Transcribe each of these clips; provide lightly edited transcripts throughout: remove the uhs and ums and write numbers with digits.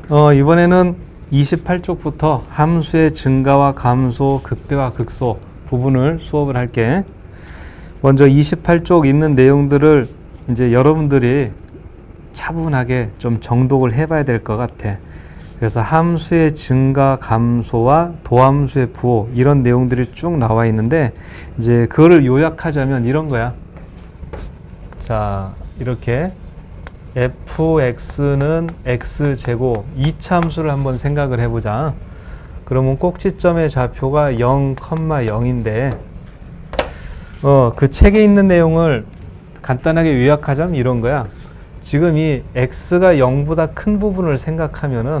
이번에는 28쪽부터 함수의 증가와 감소, 극대화, 극소 부분을 수업을 할게. 먼저 28쪽 있는 내용들을 이제 여러분들이 차분하게 좀 정독을 해봐야 될 것 같아. 그래서 함수의 증가, 감소와 도함수의 부호 이런 내용들이 쭉 나와 있는데 이제 그거를 요약하자면 이런 거야. 자, 이렇게 fx는 x제곱 2차 함수를 한번 생각을 해보자. 그러면 꼭지점의 좌표가 0,0인데 그 책에 있는 내용을 간단하게 요약하자면 이런 거야. 지금 이 x가 0보다 큰 부분을 생각하면은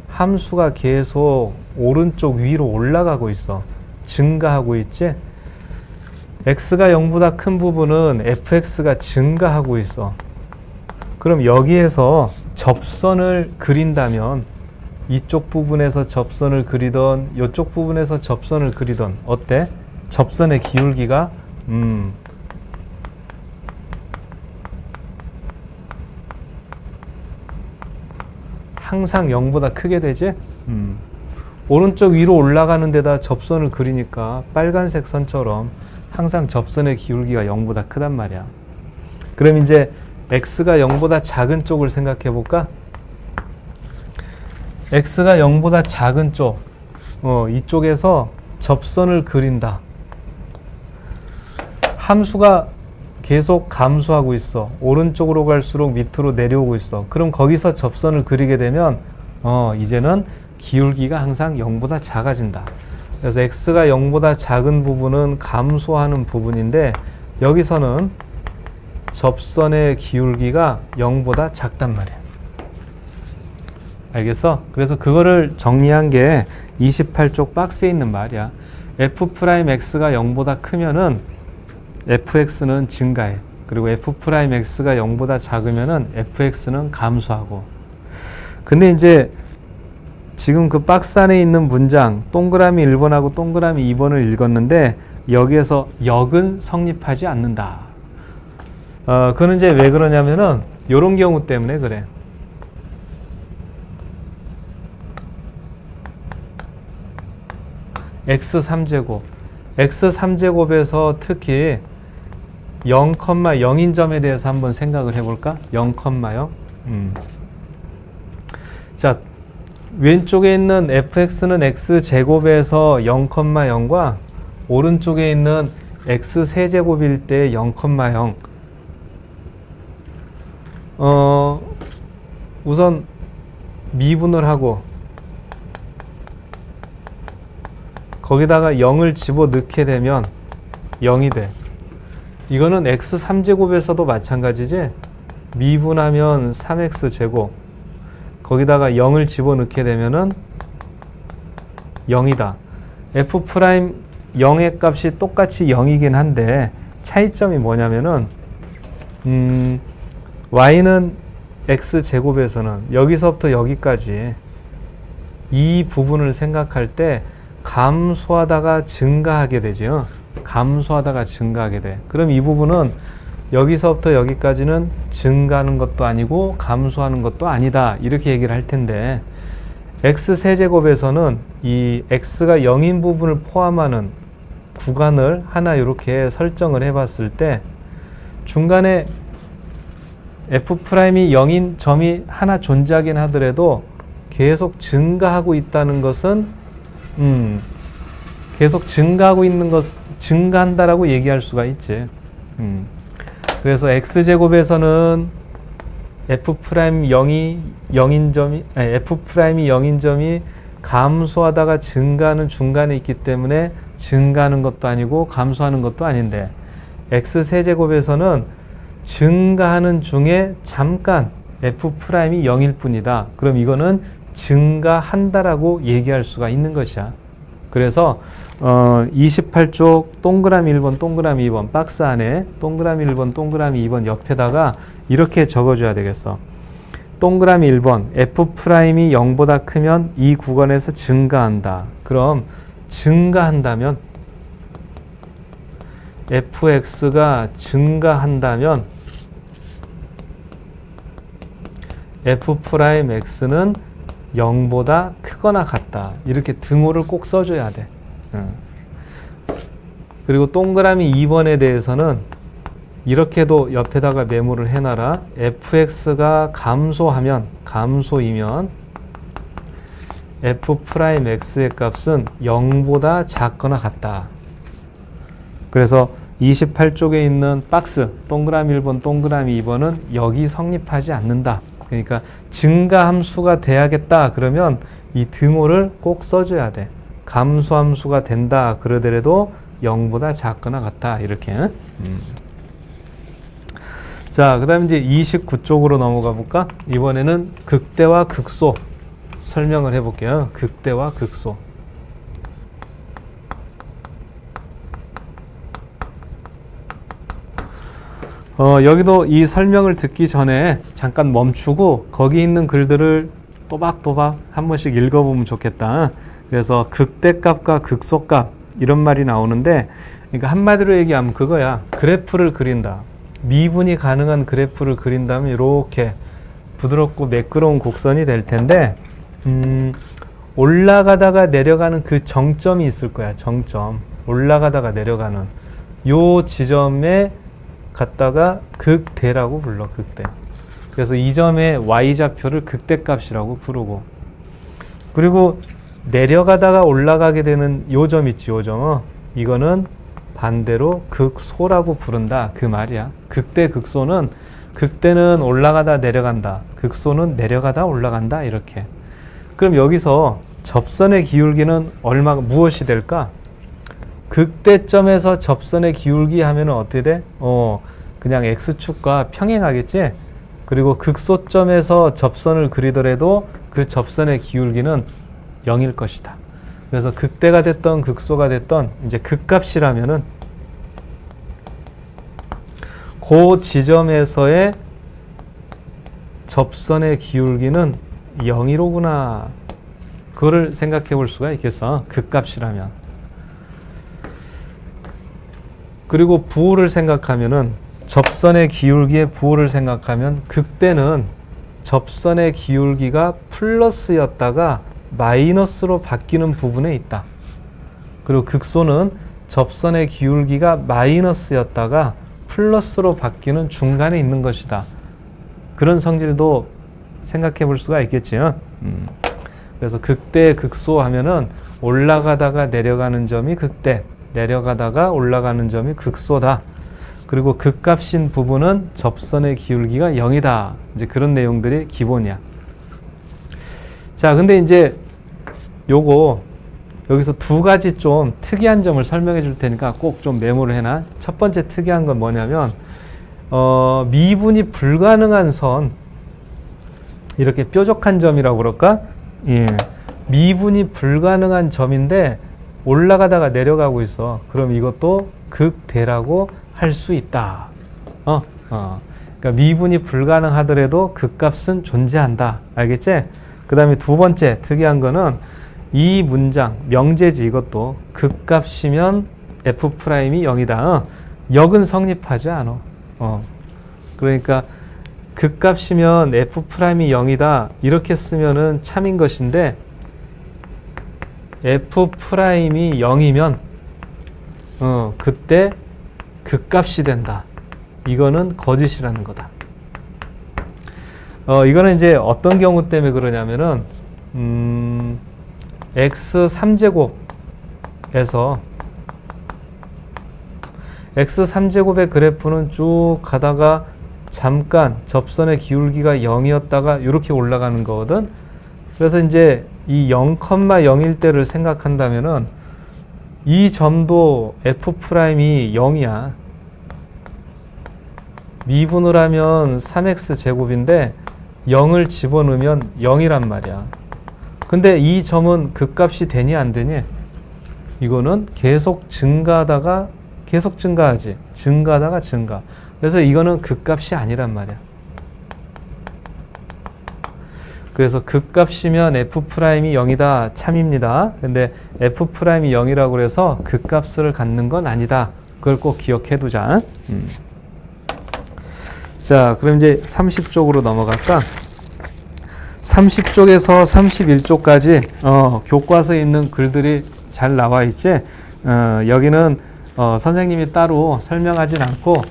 함수가 계속 오른쪽 위로 올라가고 있어. 증가하고 있지? x가 0보다 큰 부분은 fx가 증가하고 있어. 그럼 여기에서 접선을 그린다면 이쪽 부분에서 접선을 그리던 이쪽 부분에서 접선을 그리던 어때? 접선의 기울기가 항상 0보다 크게 되지? 오른쪽 위로 올라가는 데다 접선을 그리니까 빨간색 선처럼 항상 접선의 기울기가 0보다 크단 말이야. 그럼 이제 x가 0보다 작은 쪽을 생각해 볼까? x가 0보다 작은 쪽, 이쪽에서 접선을 그린다. 함수가 계속 감소하고 있어. 오른쪽으로 갈수록 밑으로 내려오고 있어. 그럼 거기서 접선을 그리게 되면 이제는 기울기가 항상 0보다 작아진다. 그래서 x가 0보다 작은 부분은 감소하는 부분인데 여기서는 접선의 기울기가 0보다 작단 말이야. 알겠어? 그래서 그거를 정리한 게 28쪽 박스에 있는 말이야. f'x가 0보다 크면은 fx는 증가해. 그리고 f'x가 0보다 작으면은 fx는 감소하고. 근데 이제 지금 그 박스 안에 있는 문장 동그라미 1번하고 동그라미 2번을 읽었는데 여기에서 역은 성립하지 않는다. 그건 이제 왜 그러냐면은 요런 경우 때문에 그래. x3제곱 x3제곱에서 특히 0,0인 점에 대해서 한번 생각을 해볼까? 0,0 자, 왼쪽에 있는 fx는 x제곱에서 0,0과 오른쪽에 있는 x세제곱일 때 0,0 우선 미분을 하고 거기다가 0을 집어넣게 되면 0이 돼. 이거는 x3제곱에서도 마찬가지지. 미분하면 3x제곱 거기다가 0을 집어넣게 되면은 0이다. f' 0의 값이 똑같이 0이긴 한데 차이점이 뭐냐면은 y는 x제곱에서는 여기서부터 여기까지 이 부분을 생각할 때 감소하다가 증가하게 되죠. 감소하다가 증가하게 돼. 그럼 이 부분은 여기서부터 여기까지는 증가하는 것도 아니고 감소하는 것도 아니다. 이렇게 얘기를 할 텐데 x세제곱에서는 이 x가 0인 부분을 포함하는 구간을 하나 이렇게 설정을 해봤을 때 중간에 f'이 0인 점이 하나 존재하긴 하더라도 계속 증가하고 있다는 것은 계속 증가하고 있는 것, 증가한다라고 얘기할 수가 있지. 그래서 x제곱에서는 f'이 0인 점이 감소하다가 증가하는 중간에 있기 때문에 증가하는 것도 아니고 감소하는 것도 아닌데 x세제곱에서는 증가하는 중에 잠깐 f'이 0일 뿐이다. 그럼 이거는 증가한다라고 얘기할 수가 있는 것이야. 그래서 28쪽 동그라미 1번, 동그라미 2번 박스 안에 동그라미 1번, 동그라미 2번 옆에다가 이렇게 적어줘야 되겠어. 동그라미 1번 f'이 0보다 크면 이 구간에서 증가한다. 그럼 증가한다면 fx가 증가한다면 f'x는 0보다 크거나 같다. 이렇게 등호를 꼭 써줘야 돼. 그리고 동그라미 2번에 대해서는 이렇게도 옆에다가 메모를 해놔라. fx가 감소이면 f'x의 값은 0보다 작거나 같다. 그래서 28쪽에 있는 박스 동그라미 1번, 동그라미 2번은 여기 성립하지 않는다. 그러니까 증가함수가 돼야겠다. 그러면 이 등호를 꼭 써줘야 돼. 감소함수가 된다. 그러더라도 0보다 작거나 같다. 이렇게. 자, 그 다음에 이제 29쪽으로 넘어가 볼까? 이번에는 극대와 극소 설명을 해볼게요. 극대와 극소. 여기도 이 설명을 듣기 전에 잠깐 멈추고 거기 있는 글들을 또박또박 한 번씩 읽어보면 좋겠다. 그래서 극대값과 극소값 이런 말이 나오는데, 그러니까 한마디로 얘기하면 그거야. 그래프를 그린다. 미분이 가능한 그래프를 그린다면 이렇게 부드럽고 매끄러운 곡선이 될 텐데, 올라가다가 내려가는 그 정점이 있을 거야. 정점. 올라가다가 내려가는 요 지점에 갖다가 극대라고 불러. 극대. 그래서 이 점의 y좌표를 극대값이라고 부르고, 그리고 내려가다가 올라가게 되는 요 점 있지. 요 점. 이거는 반대로 극소라고 부른다. 그 말이야. 극대 극소는, 극대는 올라가다 내려간다. 극소는 내려가다 올라간다. 이렇게. 그럼 여기서 접선의 기울기는 무엇이 될까? 극대점에서 접선의 기울기 하면은 어떻게 돼? 그냥 x축과 평행하겠지? 그리고 극소점에서 접선을 그리더라도 그 접선의 기울기는 0일 것이다. 그래서 극대가 됐던 극소가 됐던 이제 극값이라면은 그 지점에서의 접선의 기울기는 0이로구나. 그거를 생각해 볼 수가 있겠어. 극값이라면. 그리고 부호를 생각하면은, 접선의 기울기의 부호를 생각하면 극대는 접선의 기울기가 플러스였다가 마이너스로 바뀌는 부분에 있다. 그리고 극소는 접선의 기울기가 마이너스였다가 플러스로 바뀌는 중간에 있는 것이다. 그런 성질도 생각해 볼 수가 있겠지요. 그래서 극대, 극소 하면은 올라가다가 내려가는 점이 극대, 내려가다가 올라가는 점이 극소다. 그리고 극값인 부분은 접선의 기울기가 0이다. 이제 그런 내용들이 기본이야. 자, 근데 이제 요거 여기서 두 가지 좀 특이한 점을 설명해 줄 테니까 꼭 좀 메모를 해놔. 첫 번째 특이한 건 뭐냐면, 미분이 불가능한 선, 이렇게 뾰족한 점이라고 그럴까? 예. 미분이 불가능한 점인데 올라가다가 내려가고 있어. 그럼 이것도 극대라고 할 수 있다. 그러니까 미분이 불가능하더라도 극값은 존재한다. 알겠지? 그 다음에 두 번째 특이한 거는 이 문장, 명제지 이것도 극값이면 f'이 0이다. 역은 성립하지 않아. 그러니까 극값이면 f'이 0이다. 이렇게 쓰면은 참인 것인데 f'이 0이면 그때 극값이 된다. 이거는 거짓이라는 거다. 이거는 이제 어떤 경우 때문에 그러냐면은 x3제곱에서 x3제곱의 그래프는 쭉 가다가 잠깐 접선의 기울기가 0이었다가 이렇게 올라가는 거거든. 그래서 이제 이 0,0일 때를 생각한다면은 이 점도 f'이 0이야. 미분을 하면 3x제곱인데 0을 집어넣으면 0이란 말이야. 근데 이 점은 극값이 되니 안 되니? 이거는 계속 증가하다가 계속 증가하지. 증가하다가 증가. 그래서 이거는 극값이 아니란 말이야. 그래서 극값이면 f'이 0이다. 참입니다. 근데 f'이 0이라고 그래서 극값을 갖는 건 아니다. 그걸 꼭 기억해 두자. 자, 그럼 이제 30쪽으로 넘어갈까? 30쪽에서 31쪽까지 교과서에 있는 글들이 잘 나와 있지. 여기는 선생님이 따로 설명하진 않고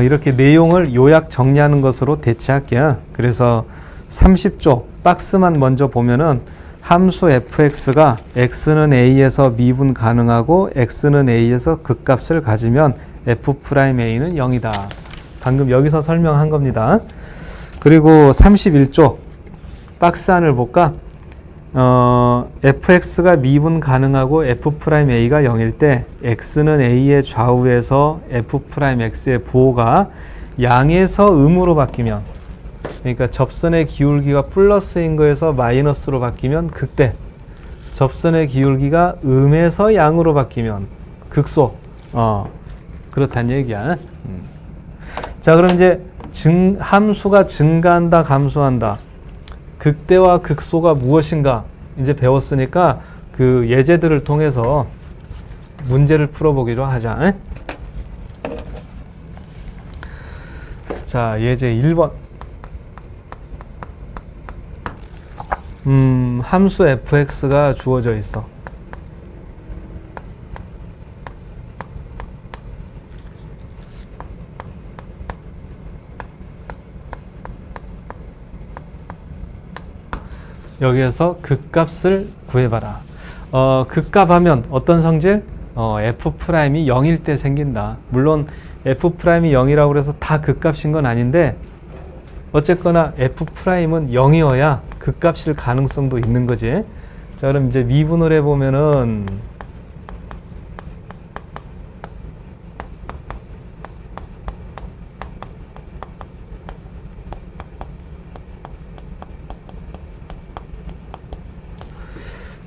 이렇게 내용을 요약 정리하는 것으로 대체할게요. 그래서 30쪽 박스만 먼저 보면은 함수 fx가 x는 a에서 미분 가능하고 x는 a에서 극값을 가지면 f'a는 0이다. 방금 여기서 설명한 겁니다. 그리고 31쪽 박스 안을 볼까? fx가 미분 가능하고 f'a가 0일 때 x는 a의 좌우에서 f'x의 부호가 양에서 음으로 바뀌면, 그러니까 접선의 기울기가 플러스인 거에서 마이너스로 바뀌면 극대, 접선의 기울기가 음에서 양으로 바뀌면 극소. 그렇다는 얘기야. 자, 그럼 이제 함수가 증가한다, 감소한다. 극대와 극소가 무엇인가 이제 배웠으니까 그 예제들을 통해서 문제를 풀어보기로 하자. 자, 예제 1번. 함수 fx가 주어져 있어. 여기에서 극값을 구해봐라. 극값하면 어떤 성질? f'이 0일 때 생긴다. 물론 f'이 0이라고 해서 다 극값인 건 아닌데 어쨌거나 f'은 0이어야 극값일 가능성도 있는 거지. 자, 그럼 이제 미분을 해보면은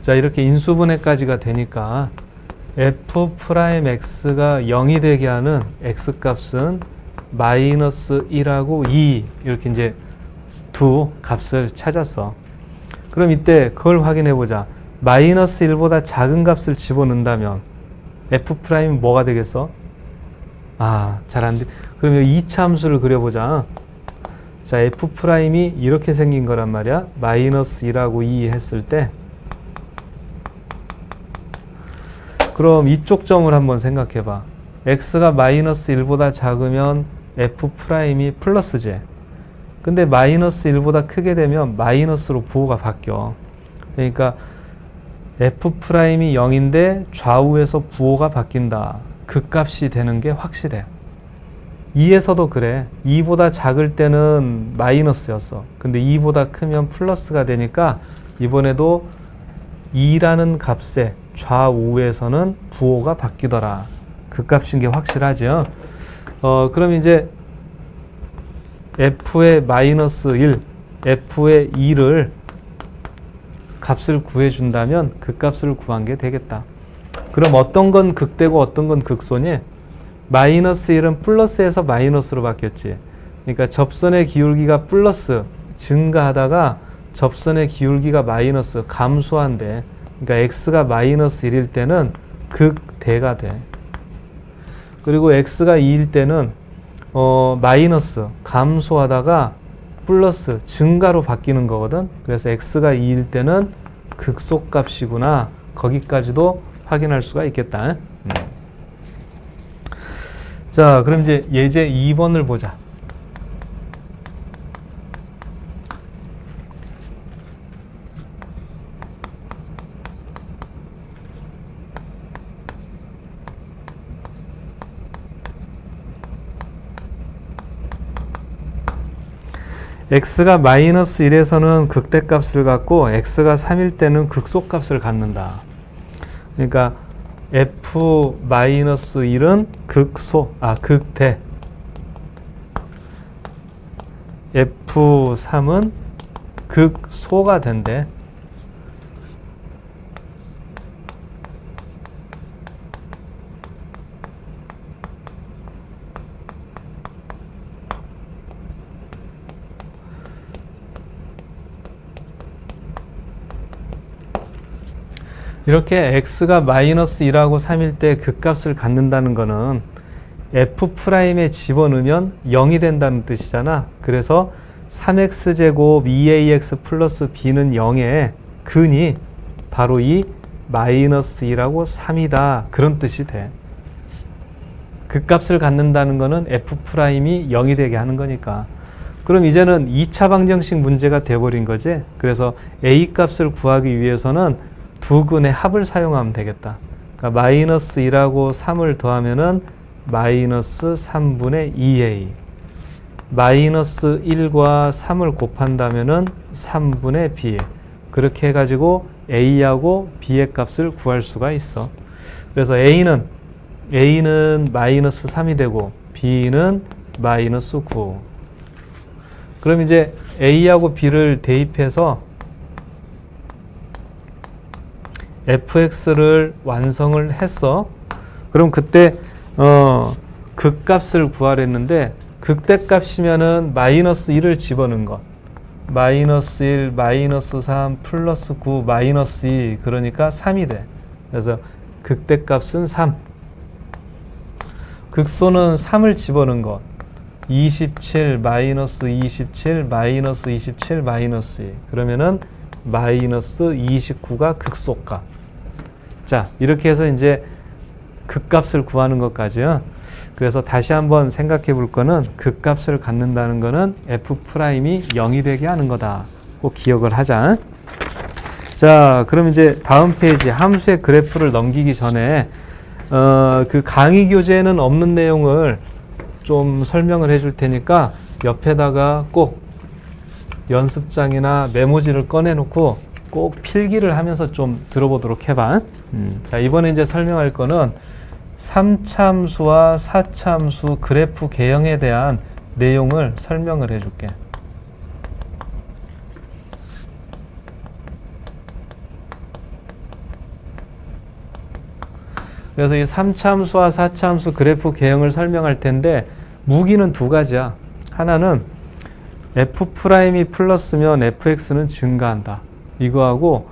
자, 이렇게 인수분해까지가 되니까 f'x가 0이 되게 하는 x값은 마이너스 1하고 2 이렇게 이제 두 값을 찾았어. 그럼 이때 그걸 확인해 보자. 마이너스 1보다 작은 값을 집어넣는다면 f'은 뭐가 되겠어? 잘 안 돼. 그러면 2차 함수를 그려보자. 자, f'이 이렇게 생긴 거란 말이야. 마이너스 1하고 2 했을 때, 그럼 이쪽 점을 한번 생각해 봐. x가 마이너스 1보다 작으면 f'이 플러스지. 근데 마이너스 1보다 크게 되면 마이너스로 부호가 바뀌어. 그러니까 f'이 0인데 좌우에서 부호가 바뀐다. 극값이 되는 게 확실해. 2에서도 그래. 2보다 작을 때는 마이너스였어. 근데 2보다 크면 플러스가 되니까 이번에도 2라는 값에 좌우에서는 부호가 바뀌더라. 극값인 게 확실하죠. 그럼 이제 f의 마이너스 1, f의 2를 값을 구해준다면 그 값을 구한 게 되겠다. 그럼 어떤 건 극대고 어떤 건 극소니? 마이너스 1은 플러스에서 마이너스로 바뀌었지. 그러니까 접선의 기울기가 플러스 증가하다가 접선의 기울기가 마이너스 감소한대. 그러니까 x가 마이너스 1일 때는 극대가 돼. 그리고 x가 2일 때는 마이너스 감소하다가 플러스 증가로 바뀌는 거거든. 그래서 x가 2일 때는 극소값이구나. 거기까지도 확인할 수가 있겠다. 자, 그럼 이제 예제 2번을 보자. x가 마이너스 1에서는 극대값을 갖고 x가 3일 때는 극소값을 갖는다. 그러니까 f-1은 극대, f3은 극소가 된대. 이렇게 x가 마이너스 1하고 3일 때 극값을 갖는다는 거는 F'에 집어넣으면 0이 된다는 뜻이잖아. 그래서 3x제곱 2ax 플러스 b는 0의 근이 바로 이 마이너스 2라고 3이다. 그런 뜻이 돼. 극값을 갖는다는 거는 F'이 0이 되게 하는 거니까. 그럼 이제는 2차 방정식 문제가 돼버린 거지. 그래서 a 값을 구하기 위해서는 두 근의 합을 사용하면 되겠다. 그러니까 마이너스 2라고 3을 더하면은 마이너스 3분의 2a. 마이너스 1과 3을 곱한다면은 3분의 b. 그렇게 해가지고 a하고 b의 값을 구할 수가 있어. 그래서 a는 마이너스 3이 되고 b는 마이너스 9. 그럼 이제 a하고 b를 대입해서 fx를 완성을 했어. 그럼 그때 극값을 구하랬는데 극대값이면은 마이너스 1을 집어넣은 것. 마이너스 1, 마이너스 3, 플러스 9, 마이너스 2. 그러니까 3이 돼. 그래서 극대값은 3. 극소는 3을 집어넣은 것. 27, 마이너스 27, 마이너스 27, 마이너스 2. 그러면은 마이너스 29가 극소값. 자, 이렇게 해서 이제 극값을 구하는 것까지요. 그래서 다시 한번 생각해 볼 거는 극값을 갖는다는 거는 F'이 0이 되게 하는 거다. 꼭 기억을 하자. 자, 그럼 이제 다음 페이지 함수의 그래프를 넘기기 전에 그 강의 교재에는 없는 내용을 좀 설명을 해줄 테니까 옆에다가 꼭 연습장이나 메모지를 꺼내놓고 꼭 필기를 하면서 좀 들어보도록 해봐. 자, 이번에 이제 설명할 거는 3차함수와 4차함수 그래프 개형에 대한 내용을 설명을 해줄게. 그래서 이 3차함수와 4차함수 그래프 개형을 설명할 텐데 무기는 두 가지야. 하나는 F'이 플러스면 fx는 증가한다. 이거하고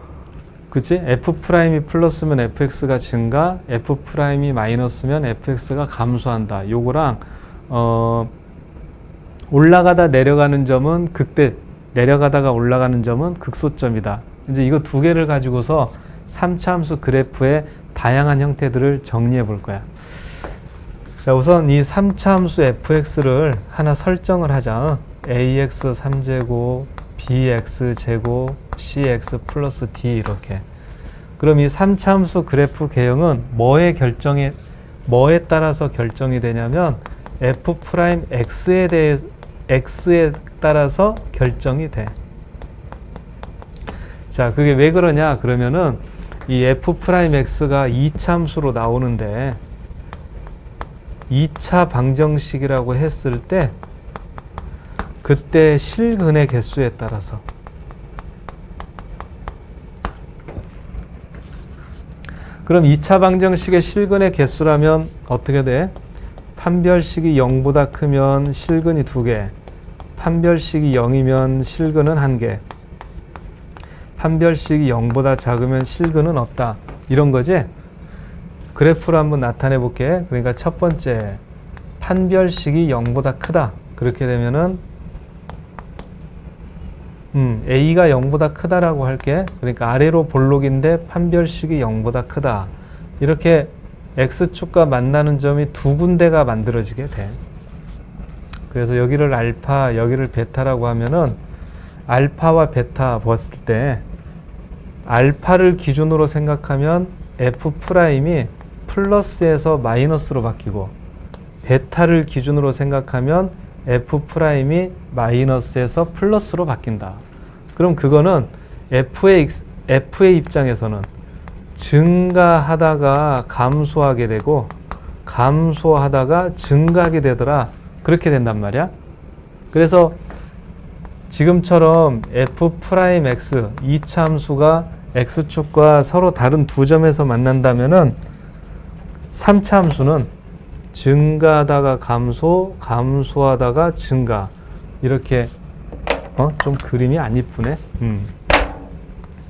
그치? F'이 플러스면 fx가 증가, F'이 마이너스면 fx가 감소한다. 요거랑 올라가다 내려가는 점은 극대, 내려가다가 올라가는 점은 극소점이다. 이제 이거 두 개를 가지고서 3차함수 그래프의 다양한 형태들을 정리해 볼 거야. 자, 우선 이 3차함수 fx를 하나 설정을 하자. ax 3제곱, bx 제곱, cx 플러스 d 이렇게. 그럼 이 3차함수 그래프 개형은 뭐에 따라서 결정이 되냐면 x에 따라서 결정이 돼. 자, 그게 왜 그러냐? 그러면은 이 f'x가 2차함수로 나오는데 2차 방정식이라고 했을 때 그때 실근의 개수에 따라서 그럼 2차 방정식의 실근의 개수라면 어떻게 돼? 판별식이 0보다 크면 실근이 2개, 판별식이 0이면 실근은 1개, 판별식이 0보다 작으면 실근은 없다. 이런 거지? 그래프로 한번 나타내 볼게. 그러니까 첫 번째, 판별식이 0보다 크다. 그렇게 되면은 A가 0보다 크다라고 할게. 그러니까 아래로 볼록인데 판별식이 0보다 크다. 이렇게 X축과 만나는 점이 두 군데가 만들어지게 돼. 그래서 여기를 알파, 여기를 베타라고 하면은 알파와 베타 봤을 때 알파를 기준으로 생각하면 F'이 플러스에서 마이너스로 바뀌고 베타를 기준으로 생각하면 F'이 마이너스에서 플러스로 바뀐다. 그럼 그거는 F의 입장에서는 증가하다가 감소하게 되고 감소하다가 증가하게 되더라. 그렇게 된단 말이야. 그래서 지금처럼 F'X 2차 함수가 X축과 서로 다른 두 점에서 만난다면은 3차 함수는 증가하다가 감소, 감소하다가 증가. 이렇게 좀 그림이 안 이쁘네.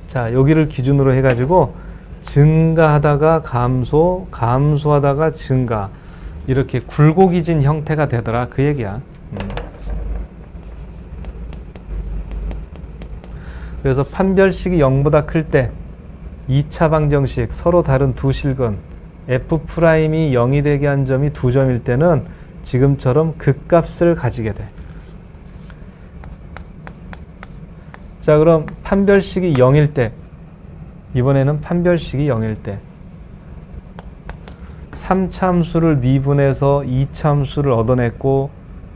자, 여기를 기준으로 해가지고 증가하다가 감소, 감소하다가 증가. 이렇게 굴곡이진 형태가 되더라 그 얘기야. 그래서 판별식이 0보다 클 때 2차 방정식 서로 다른 두 실근 F'이 0이 되게 한 점이 2점일 때는 지금처럼 극값을 가지게 돼. 자, 그럼 판별식이 0일 때, 이번에는 판별식이 0일 때 3차 함수를 미분해서 2차 함수를 얻어냈고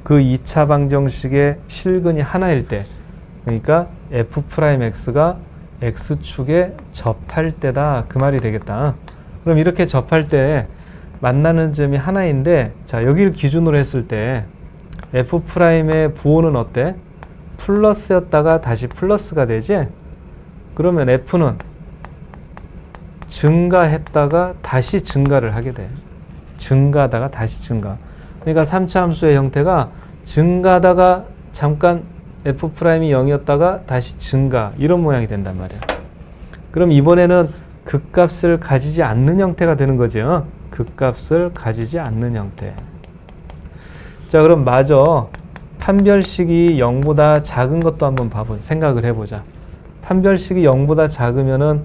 그 2차 방정식의 실근이 하나일 때, 그러니까 F'X가 X축에 접할 때다 그 말이 되겠다. 그럼 이렇게 접할 때 만나는 점이 하나인데, 자, 여기를 기준으로 했을 때 F'의 부호는 어때? 플러스였다가 다시 플러스가 되지? 그러면 F는 증가했다가 다시 증가를 하게 돼. 증가하다가 다시 증가. 그러니까 3차 함수의 형태가 증가하다가 잠깐 F'이 0이었다가 다시 증가, 이런 모양이 된단 말이야. 그럼 이번에는 극값을 가지지 않는 형태가 되는 거죠. 극값을 가지지 않는 형태. 자, 그럼 마저 판별식이 0보다 작은 것도 한번 생각을 해보자. 판별식이 0보다 작으면은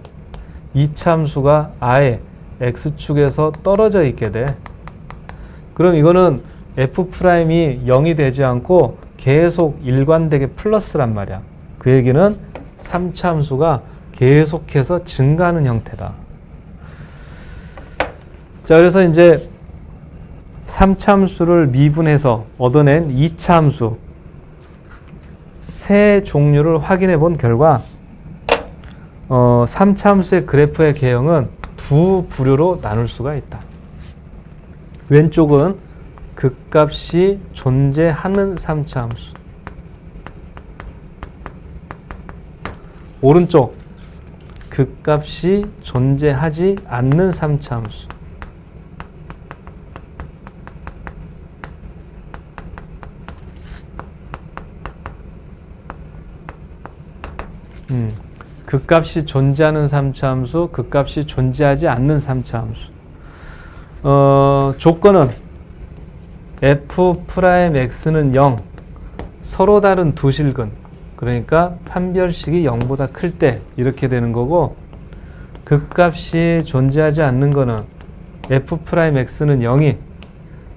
2차 함수가 아예 X축에서 떨어져 있게 돼. 그럼 이거는 F'이 0이 되지 않고 계속 일관되게 플러스란 말이야. 그 얘기는 3차 함수가 계속해서 증가하는 형태다. 자, 그래서 이제 3차 함수를 미분해서 얻어낸 2차 함수 세 종류를 확인해 본 결과 3차 함수의 그래프의 개형은 두 부류로 나눌 수가 있다. 왼쪽은 극값이 존재하는 3차 함수, 오른쪽 극값이 존재하지 않는 3차 함수. 극값이 존재하는 3차 함수, 극값이 존재하지 않는 3차 함수. 조건은 F'X는 0, 서로 다른 두 실근, 그러니까 판별식이 0보다 클 때 이렇게 되는 거고, 극값이 존재하지 않는 거는 F'X는 0이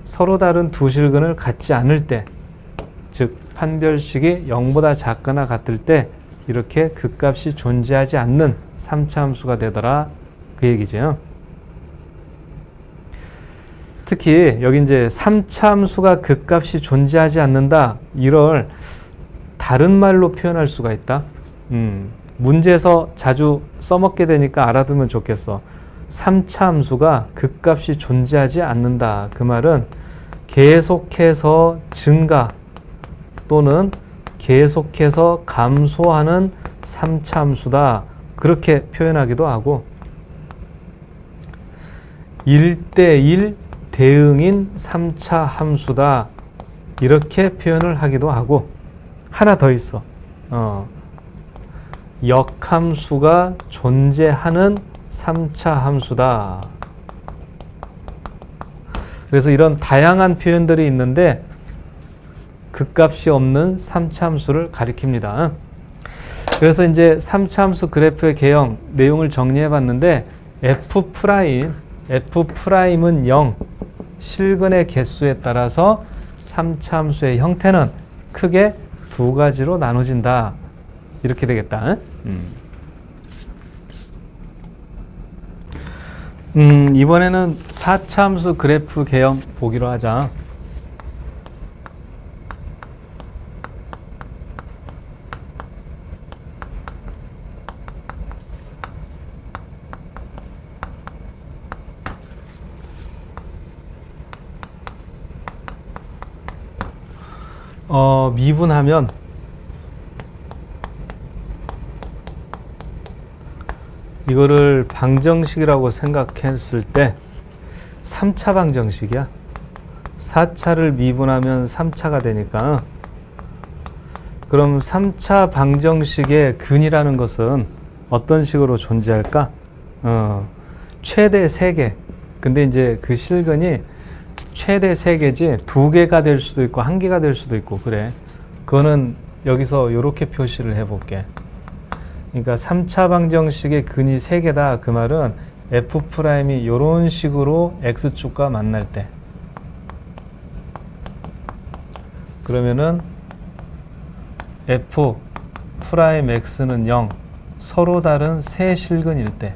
서로 다른 두 실근을 갖지 않을 때, 즉 판별식이 0보다 작거나 같을 때 이렇게 극값이 존재하지 않는 3차 함수가 되더라 그 얘기죠. 특히 여기 이제 3차 함수가 극값이 존재하지 않는다, 이걸 다른 말로 표현할 수가 있다. 문제에서 자주 써먹게 되니까 알아두면 좋겠어. 3차 함수가 극값이 존재하지 않는다, 그 말은 계속해서 증가 또는 계속해서 감소하는 3차 함수다, 그렇게 표현하기도 하고, 1대1 대응인 3차 함수다, 이렇게 표현을 하기도 하고, 하나 더 있어. 역함수가 존재하는 3차 함수다. 그래서 이런 다양한 표현들이 있는데 극값이 없는 3차 함수를 가리킵니다. 그래서 이제 3차 함수 그래프의 개형 내용을 정리해 봤는데, F'은 0, 실근의 개수에 따라서 3차 함수의 형태는 크게 두 가지로 나눠진다, 이렇게 되겠다. 이번에는 4차 함수 그래프 개형 보기로 하자. 미분하면 이거를 방정식이라고 생각했을 때 3차 방정식이야. 4차를 미분하면 3차가 되니까, 그럼 3차 방정식의 근이라는 것은 어떤 식으로 존재할까? 최대 3개. 근데 이제 그 실근이 최대 3개지 2개가 될 수도 있고 1개가 될 수도 있고 그래. 그거는 여기서 이렇게 표시를 해볼게. 그러니까 3차 방정식의 근이 3개다. 그 말은 F'이 이런 식으로 X축과 만날 때 그러면은 F'X는 0 서로 다른 세 실근일 때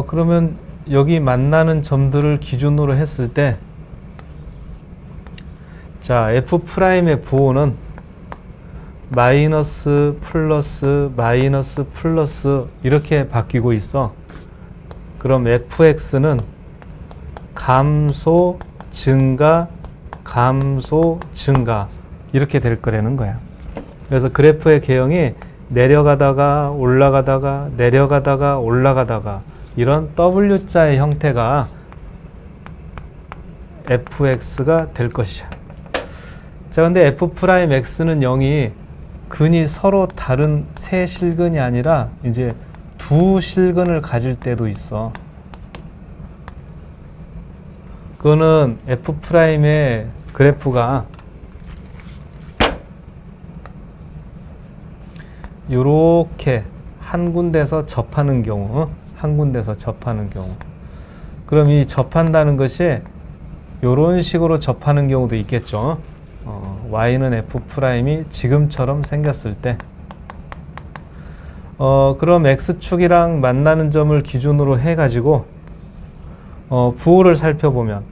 그러면 여기 만나는 점들을 기준으로 했을 때 자, F'의 부호는 마이너스 플러스 마이너스 플러스 이렇게 바뀌고 있어. 그럼 Fx는 감소 증가 감소 증가 이렇게 될 거라는 거야. 그래서 그래프의 개형이 내려가다가 올라가다가 내려가다가 올라가다가 이런 W자의 형태가 fx가 될 것이야. 자, 근데 f'x는 0이 근이 서로 다른 세 실근이 아니라 이제 두 실근을 가질 때도 있어. 그거는 f'의 그래프가 요렇게 한 군데서 접하는 경우, 한 군데서 접하는 경우. 그럼 이 접한다는 것이 요런 식으로 접하는 경우도 있겠죠. y는 f'이 지금처럼 생겼을 때. 그럼 x축이랑 만나는 점을 기준으로 해가지고 부호를 살펴보면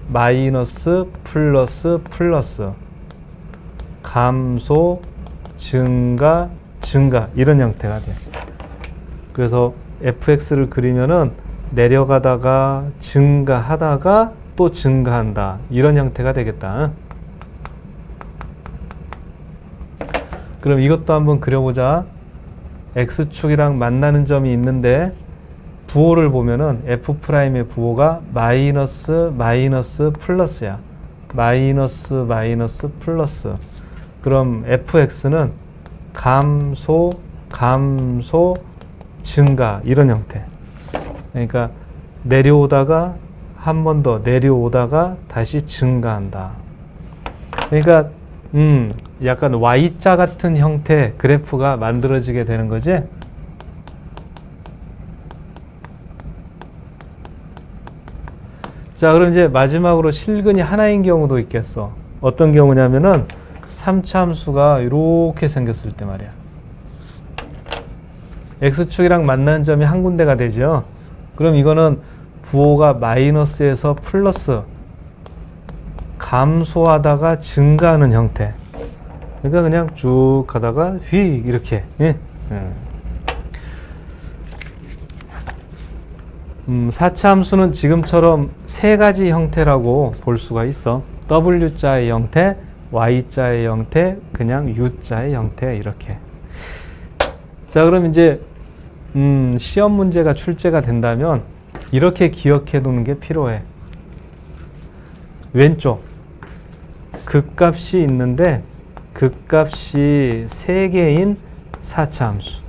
마이너스 플러스 플러스 감소 증가 증가 이런 형태가 돼. 그래서 fx를 그리면은 내려가다가 증가하다가 또 증가한다 이런 형태가 되겠다. 그럼 이것도 한번 그려보자. x축이랑 만나는 점이 있는데 부호를 보면은 f'의 부호가 마이너스 마이너스 플러스야. 마이너스 마이너스 플러스. 그럼 fx는 감소 감소 증가 이런 형태. 그러니까 내려오다가 한 번 더 내려오다가 다시 증가한다. 그러니까 약간 Y자 같은 형태 그래프가 만들어지게 되는 거지. 자, 그럼 이제 마지막으로 실근이 하나인 경우도 있겠어. 어떤 경우냐면은 3차 함수가 이렇게 생겼을 때 말이야. x축이랑 만나는 점이 한 군데가 되죠. 그럼 이거는 부호가 마이너스에서 플러스 감소하다가 증가하는 형태. 그러니까 그냥 쭉 가다가 휘 이렇게. 예? 4차 함수는 지금처럼 세 가지 형태라고 볼 수가 있어. W자의 형태, Y자의 형태, 그냥 U자의 형태 이렇게. 자, 그럼 이제 시험 문제가 출제가 된다면 이렇게 기억해 두는 게 필요해. 왼쪽 극값이 있는데 극값이 3개인 4차 함수.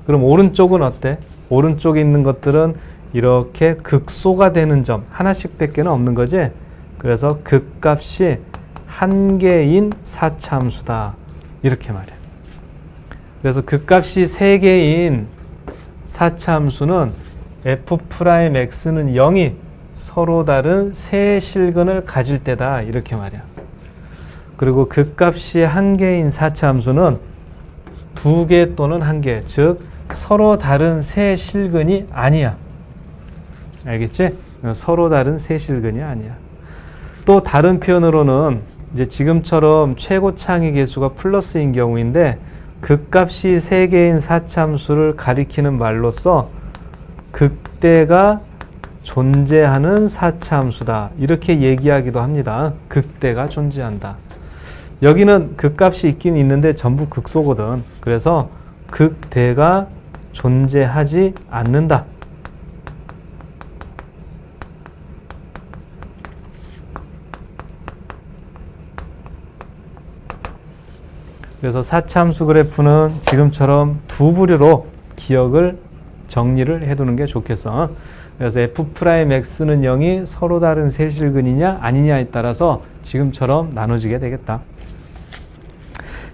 그럼 오른쪽은 어때? 오른쪽에 있는 것들은 이렇게 극소가 되는 점 하나씩 밖에는 없는 거지. 그래서 극값이 1개인 4차 함수다 이렇게 말해. 그래서 극값이 3개인 4차 함수는 f'x는 0이 서로 다른 세 실근을 가질 때다 이렇게 말이야. 그리고 극값이 1개인 4차 함수는 2개 또는 1개, 즉 서로 다른 세 실근이 아니야. 알겠지? 서로 다른 세 실근이 아니야. 또 다른 표현으로는 이제 지금처럼 최고 창의 개수가 플러스인 경우인데 극값이 3개인 4차 함수를 가리키는 말로써 극대가 존재하는 4차 함수다 이렇게 얘기하기도 합니다. 극대가 존재한다. 여기는 극값이 있긴 있는데 전부 극소거든. 그래서 극대가 존재하지 않는다. 그래서 4차 함수 그래프는 지금처럼 두 부류로 기억을 정리를 해두는 게 좋겠어. 그래서 F'X는 0이 서로 다른 세실근이냐 아니냐에 따라서 지금처럼 나눠지게 되겠다.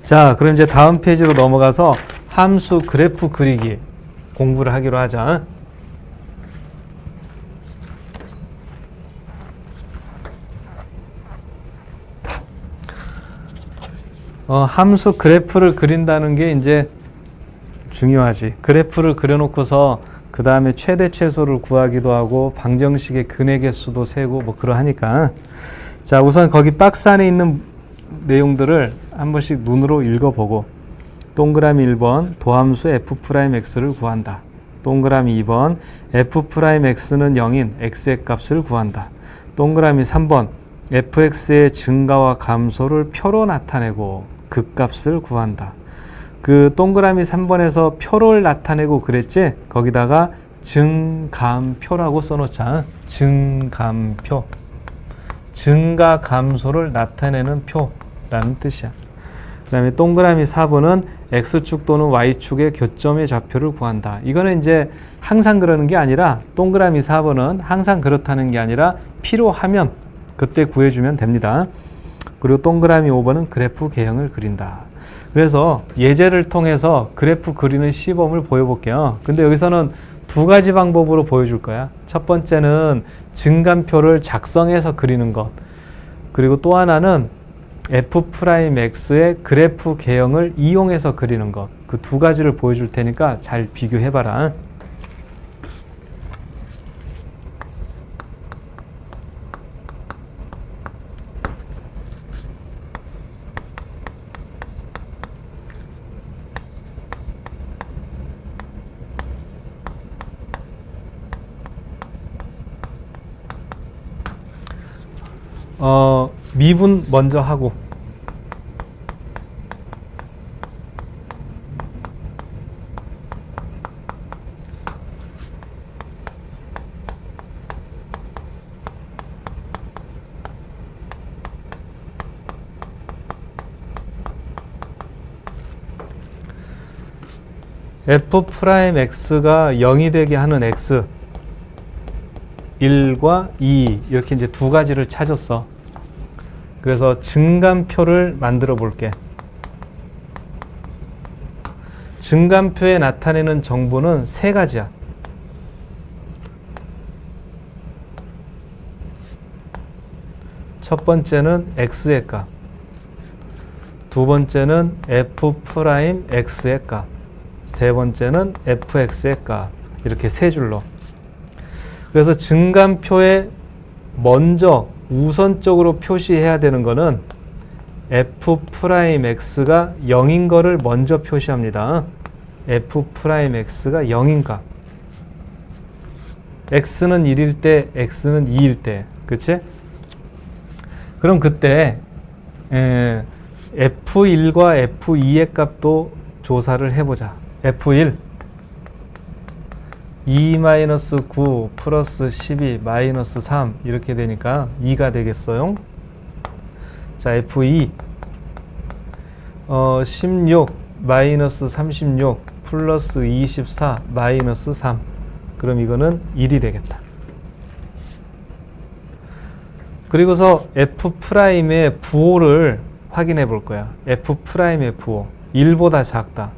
자, 그럼 이제 다음 페이지로 넘어가서 함수 그래프 그리기 공부를 하기로 하자. 함수 그래프를 그린다는 게 이제 중요하지. 그래프를 그려놓고서 그 다음에 최대 최소를 구하기도 하고 방정식의 근의 개수도 세고 뭐 그러하니까. 자, 우선 거기 박스 안에 있는 내용들을 한 번씩 눈으로 읽어보고. 동그라미 1번 도함수 F'X를 구한다. 동그라미 2번 F'X는 0인 X의 값을 구한다. 동그라미 3번 fx의 증가와 감소를 표로 나타내고 그 값을 구한다. 그 동그라미 3번에서 표를 나타내고 그랬지? 거기다가 증감표라고 써놓자. 증감표. 증가 감소를 나타내는 표라는 뜻이야. 그 다음에 동그라미 4번은 X축 또는 Y축의 교점의 좌표를 구한다. 이거는 이제 항상 그러는 게 아니라 동그라미 4번은 항상 그렇다는 게 아니라 필요하면 그때 구해주면 됩니다. 그리고 동그라미 5번은 그래프 개형을 그린다. 그래서 예제를 통해서 그래프 그리는 시범을 보여볼게요. 근데 여기서는 두 가지 방법으로 보여줄 거야. 첫 번째는 증감표를 작성해서 그리는 것. 그리고 또 하나는 F'X의 그래프 개형을 이용해서 그리는 것. 그 두 가지를 보여줄 테니까 잘 비교해봐라. 미분 먼저 하고 F'X가 0이 되게 하는 X 1과 2 이렇게 이제 두 가지를 찾았어. 그래서 증감표를 만들어 볼게. 증감표에 나타내는 정보는 세 가지야. 첫 번째는 X의 값. 두 번째는 F'X의 값. 세 번째는 Fx의 값. 이렇게 세 줄로. 그래서 증감표에 먼저 우선적으로 표시해야 되는 거는 F'X가 0인 거를 먼저 표시합니다. F'X가 0인 값. X는 1일 때, X는 2일 때. 그치? 그럼 그때 F1과 F2의 값도 조사를 해보자. F1 2-9 플러스 12 마이너스 3 이렇게 되니까 2가 되겠어요. 자, F2 16 마이너스 36 플러스 24 마이너스 3 그럼 이거는 1이 되겠다. 그리고서 F'의 부호를 확인해 볼 거야. F'의 부호 1보다 작다.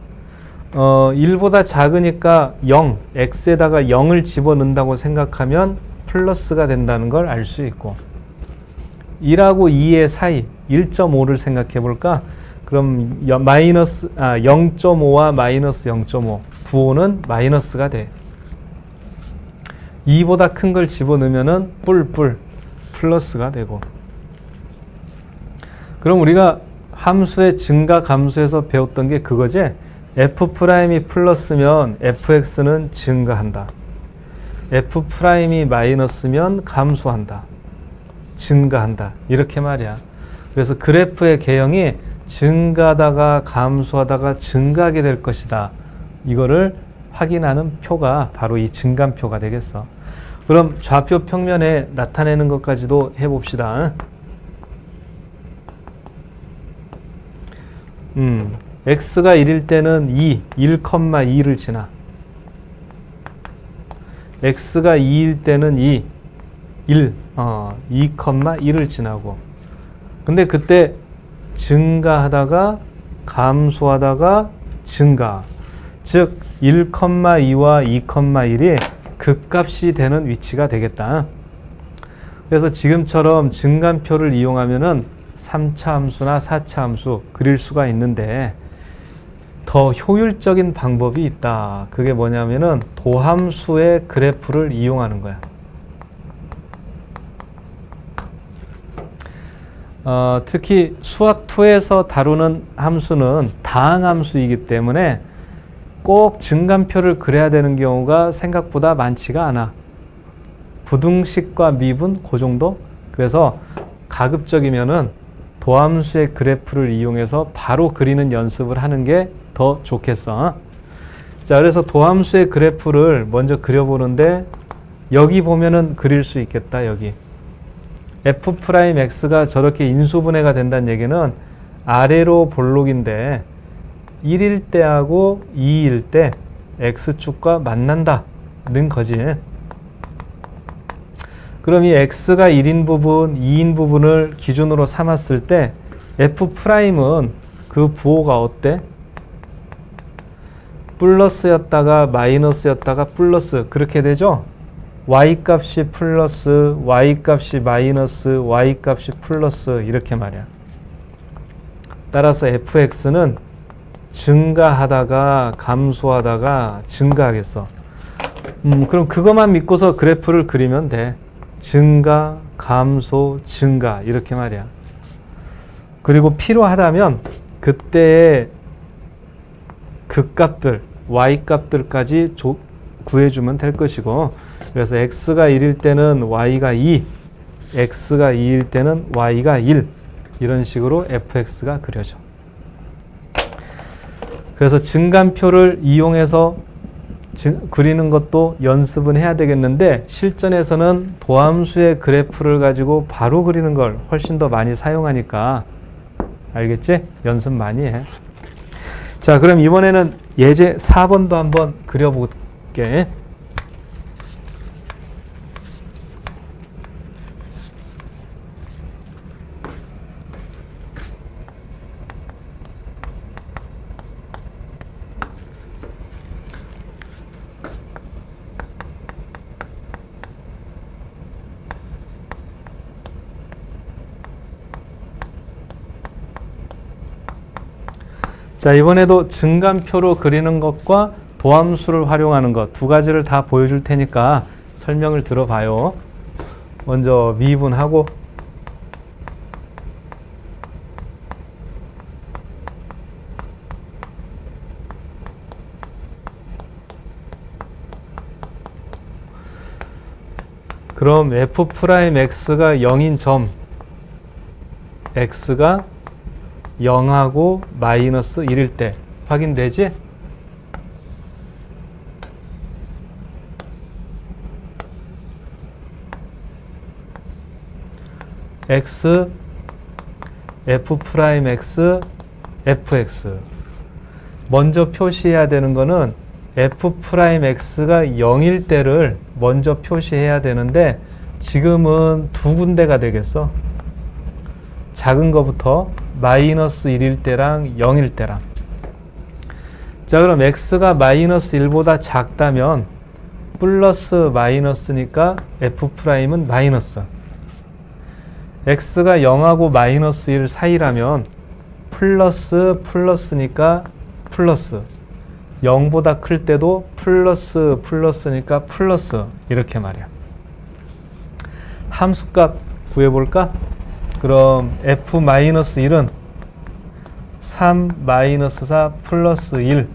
1보다 작으니까 0, x에다가 0을 집어넣는다고 생각하면 플러스가 된다는 걸 알 수 있고 1하고 2의 사이 1.5를 생각해 볼까? 그럼 0.5와 마이너스 0.5 부호는 마이너스가 돼. 2보다 큰 걸 집어넣으면 뿔뿔 플러스가 되고. 그럼 우리가 함수의 증가 감소에서 배웠던 게 그거지? F'이 플러스면 fx는 증가한다. F'이 마이너스면 감소한다. 증가한다. 이렇게 말이야. 그래서 그래프의 개형이 증가하다가 감소하다가 증가하게 될 것이다. 이거를 확인하는 표가 바로 이 증감표가 되겠어. 그럼 좌표 평면에 나타내는 것까지도 해봅시다. x가 1일 때는 1,2를 지나. x가 2일 때는 2, 2,1을 지나고. 근데 그때 증가하다가 감소하다가 증가. 즉 1,2와 2,1이 극값이 되는 위치가 되겠다. 그래서 지금처럼 증간표를 이용하면은 3차 함수나 4차 함수 그릴 수가 있는데 더 효율적인 방법이 있다. 그게 뭐냐면은 도함수의 그래프를 이용하는 거야. 특히 수학2에서 다루는 함수는 다항함수이기 때문에 꼭 증간표를 그려야 되는 경우가 생각보다 많지가 않아. 부등식과 미분 그 정도? 그래서 가급적이면은 도함수의 그래프를 이용해서 바로 그리는 연습을 하는 게 더 좋겠어. 자, 그래서 도함수의 그래프를 먼저 그려보는데 여기 보면은 그릴 수 있겠다. 여기 f'x가 저렇게 인수분해가 된다는 얘기는 아래로 볼록인데 1일 때하고 2일 때 x축과 만난다는 거지. 그럼 이 x가 1인 부분, 2인 부분을 기준으로 삼았을 때 f'은 그 부호가 어때? 플러스였다가 마이너스였다가 플러스 그렇게 되죠? y값이 플러스, y값이 마이너스, y값이 플러스 이렇게 말이야. 따라서 fx는 증가하다가 감소하다가 증가하겠어. 그럼 그것만 믿고서 그래프를 그리면 돼. 증가, 감소, 증가 이렇게 말이야. 그리고 필요하다면 그때의 극값들, y값들까지 구해주면 될 것이고 그래서 x가 1일 때는 y가 2, x가 2일 때는 y가 1 이런 식으로 fx가 그려져. 그래서 증간표를 이용해서 그리는 것도 연습은 해야 되겠는데 실전에서는 도함수의 그래프를 가지고 바로 그리는 걸 훨씬 더 많이 사용하니까 알겠지? 연습 많이 해. 자, 그럼 이번에는 예제 4번도 한번 그려볼게. 자, 이번에도 증간표로 그리는 것과 도함수를 활용하는 것 두 가지를 다 보여줄 테니까 설명을 들어봐요. 먼저 미분하고 그럼 f'x가 0인 점 x가 0하고 마이너스 1일 때 확인되지? x, f'x, fx 먼저 표시해야 되는 거는 f'x가 0일 때를 먼저 표시해야 되는데 지금은 두 군데가 되겠어. 작은 거부터 마이너스 1일 때랑 0일 때랑. 자, 그럼 x가 마이너스 1보다 작다면 플러스 마이너스니까 f'은 마이너스. x가 0하고 마이너스 1 사이라면 플러스 플러스니까 플러스. 0보다 클 때도 플러스 플러스니까 플러스 이렇게 말이야. 함수값 구해볼까? 그럼 f-1은 3-4 플러스 1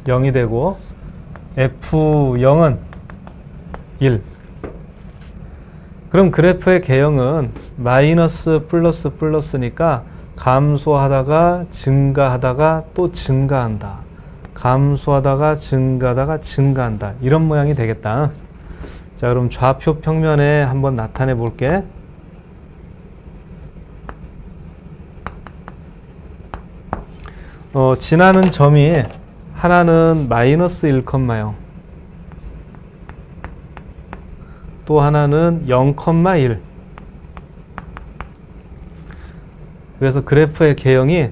0이 되고 f0은 1. 그럼 그래프의 개형은 마이너스 플러스 플러스니까 감소하다가 증가하다가 또 증가한다. 감소하다가 증가하다가 증가한다. 이런 모양이 되겠다. 자, 그럼 좌표 평면에 한번 나타내 볼게. 지나는 점이 하나는 마이너스 1,0, 또 하나는 0,1. 그래서 그래프의 개형이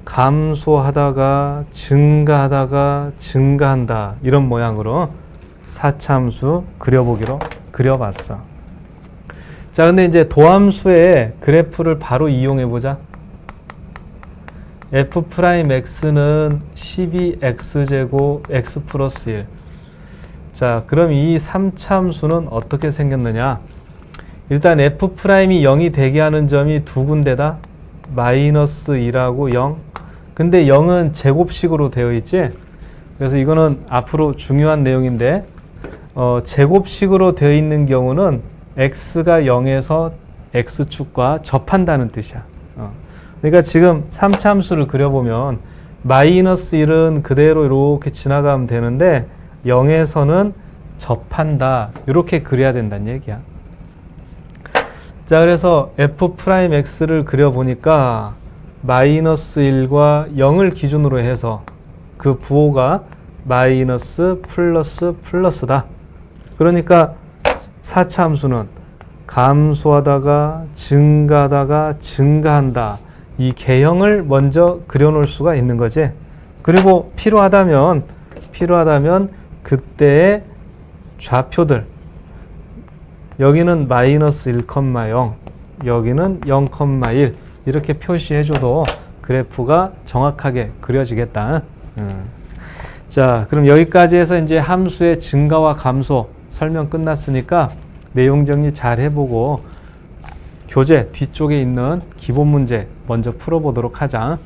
감소하다가 증가하다가 증가한다 이런 모양으로 4차함수 그려봤어. 자, 근데 이제 도함수의 그래프를 바로 이용해 보자. f'x는 12x제곱 x 플러스 1. 자, 그럼 이 3차함수는 어떻게 생겼느냐? 일단 f'이 0이 되게 하는 점이 두 군데다. 마이너스 1하고 0. 근데 0은 제곱식으로 되어 있지? 그래서 이거는 앞으로 중요한 내용인데 제곱식으로 되어 있는 경우는 x가 0에서 x축과 접한다는 뜻이야. 그러니까 지금 3차함수를 그려보면 마이너스 1은 그대로 이렇게 지나가면 되는데 0에서는 접한다. 이렇게 그려야 된다는 얘기야. 자, 그래서 f'x를 그려보니까 마이너스 1과 0을 기준으로 해서 그 부호가 마이너스 플러스 플러스다. 그러니까 4차 함수는 감소하다가 증가하다가 증가한다. 이 개형을 먼저 그려놓을 수가 있는 거지. 그리고 필요하다면 그때의 좌표들, 여기는 마이너스 1,0, 여기는 0,1 이렇게 표시해줘도 그래프가 정확하게 그려지겠다. 자, 그럼 여기까지 해서 이제 함수의 증가와 감소 설명 끝났으니까 내용 정리 잘 해보고 교재 뒤쪽에 있는 기본 문제 먼저 풀어보도록 하자.